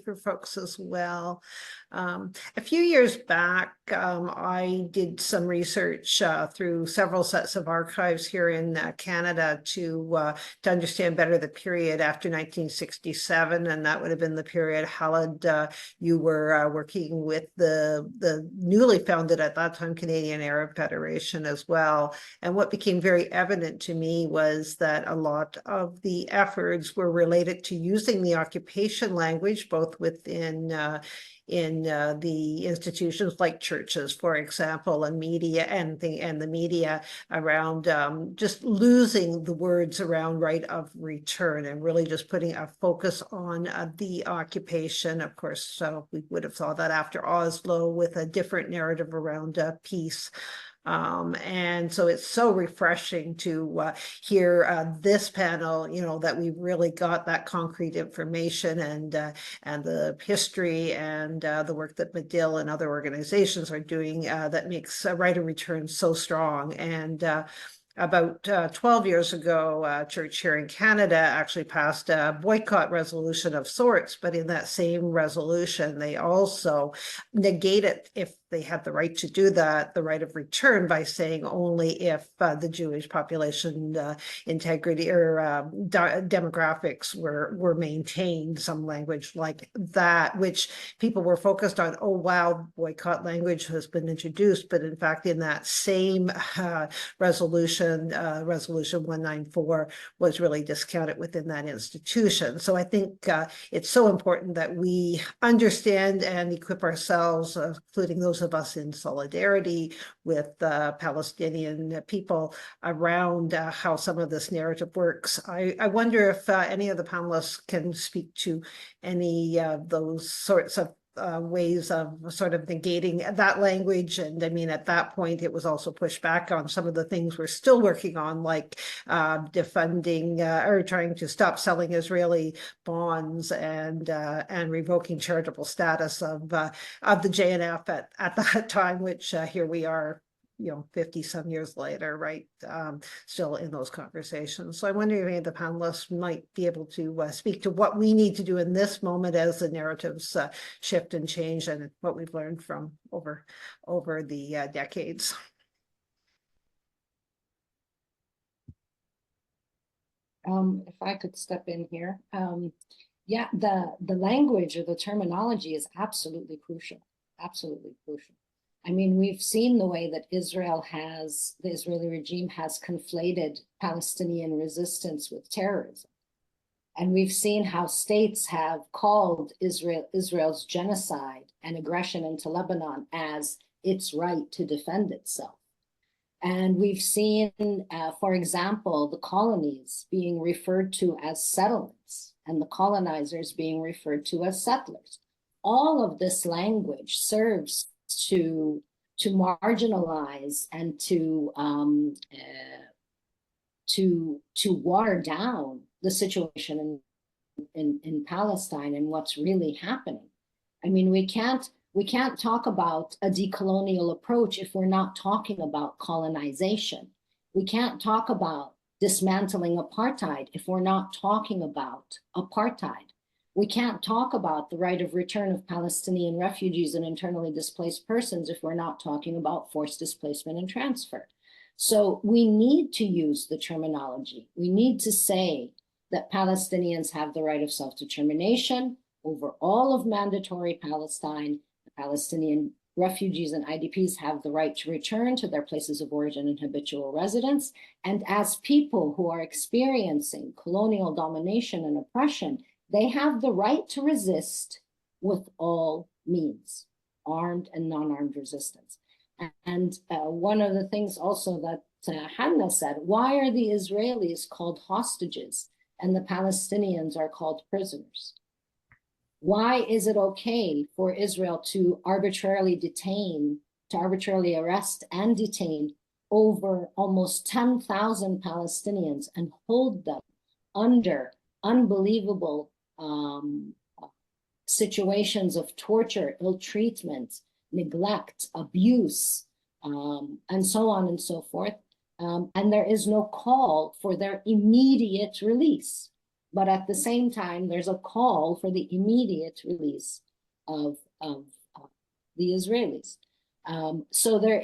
for folks as well. A few years back, I did some research through several sets of archives here in Canada to understand better the period after 1967, and that would have been the period, Khaled, you were working with the newly founded at that time Canadian Arab Federation as well. And what became very evident to me was that a lot of the efforts were related to using the occupation language, both within the institutions like churches, for example, and media and the media around just losing the words around right of return and really just putting a focus on the occupation. Of course, so we would have saw that after Oslo with a different narrative around peace. And so it's so refreshing to hear this panel, that we've really got that concrete information and the history and the work that Medill and other organizations are doing that makes right of return so strong. And about 12 years ago, a church here in Canada actually passed a boycott resolution of sorts, but in that same resolution, they also negated, if they had the right to do that, the right of return by saying only if the Jewish population integrity or demographics were maintained, some language like that, which people were focused on. Oh, wow, boycott language has been introduced. But in fact, in that same resolution 194 was really discounted within that institution. So I think it's so important that we understand and equip ourselves, including those of us in solidarity with Palestinian people, around how some of this narrative works. I wonder if any of the panelists can speak to any of those sorts of ways of sort of negating that language. And I mean, at that point, it was also pushed back on some of the things we're still working on, like defunding or trying to stop selling Israeli bonds and revoking charitable status of the JNF at that time, which here we are, 50 some years later, right? Still in those conversations. So I wonder if any of the panelists might be able to speak to what we need to do in this moment as the narratives shift and change, and what we've learned from over the decades. If I could step in here. Yeah, the language or the terminology is absolutely crucial, absolutely crucial. I mean, we've seen the way that the Israeli regime has conflated Palestinian resistance with terrorism. And we've seen how states have called Israel's genocide and aggression into Lebanon as its right to defend itself. And we've seen, for example, the colonies being referred to as settlements and the colonizers being referred to as settlers. All of this language serves to marginalize and to water down the situation in Palestine and what's really happening. I mean, we can't talk about a decolonial approach if we're not talking about colonization. We can't talk about dismantling apartheid if we're not talking about apartheid. We can't talk about the right of return of Palestinian refugees and internally displaced persons if we're not talking about forced displacement and transfer. So we need to use the terminology. We need to say that Palestinians have the right of self-determination over all of Mandatory Palestine. The Palestinian refugees and IDPs have the right to return to their places of origin and habitual residence. And as people who are experiencing colonial domination and oppression, they have the right to resist with all means, armed and non-armed resistance. And one of the things also that Hannah said, why are the Israelis called hostages and the Palestinians are called prisoners? Why is it okay for Israel to arbitrarily arrest and detain over almost 10,000 Palestinians and hold them under unbelievable situations of torture, ill treatment, neglect, abuse, and so on and so forth. And there is no call for their immediate release. but at the same time, there's a call for the immediate release of the Israelis. So there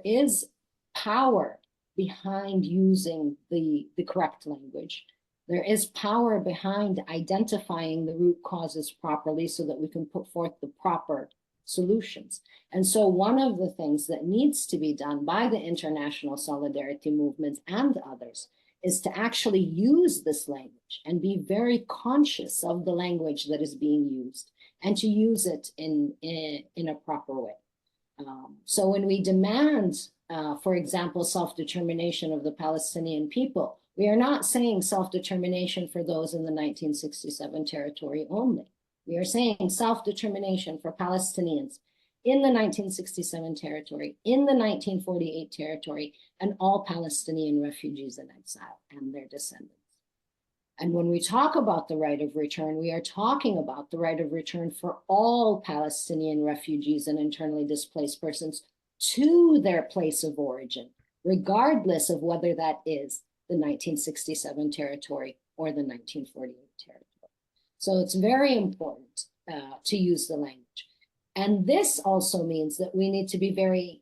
is power behind using the correct language. There is power behind identifying the root causes properly so that we can put forth the proper solutions. And so one of the things that needs to be done by the international solidarity movements and others is to actually use this language and be very conscious of the language that is being used and to use it in a proper way. So when we demand, for example, self-determination of the Palestinian people, we are not saying self-determination for those in the 1967 territory only. We are saying self-determination for Palestinians in the 1967 territory, in the 1948 territory, and all Palestinian refugees in exile and their descendants. And when we talk about the right of return, we are talking about the right of return for all Palestinian refugees and internally displaced persons to their place of origin, regardless of whether that is the 1967 territory or the 1948 territory. So it's very important to use the language. And this also means that we need to be very,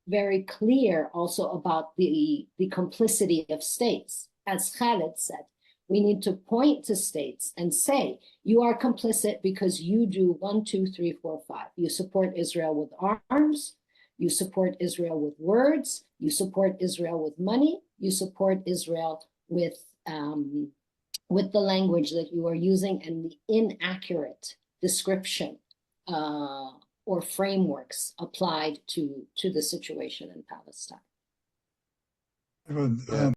very clear also about the complicity of states. As Khaled said, we need to point to states and say, you are complicit because you do 1, 2, 3, 4, 5. You support Israel with arms, you support Israel with words, you support Israel with money, you support Israel with the language that you are using and the inaccurate description or frameworks applied to the situation in Palestine.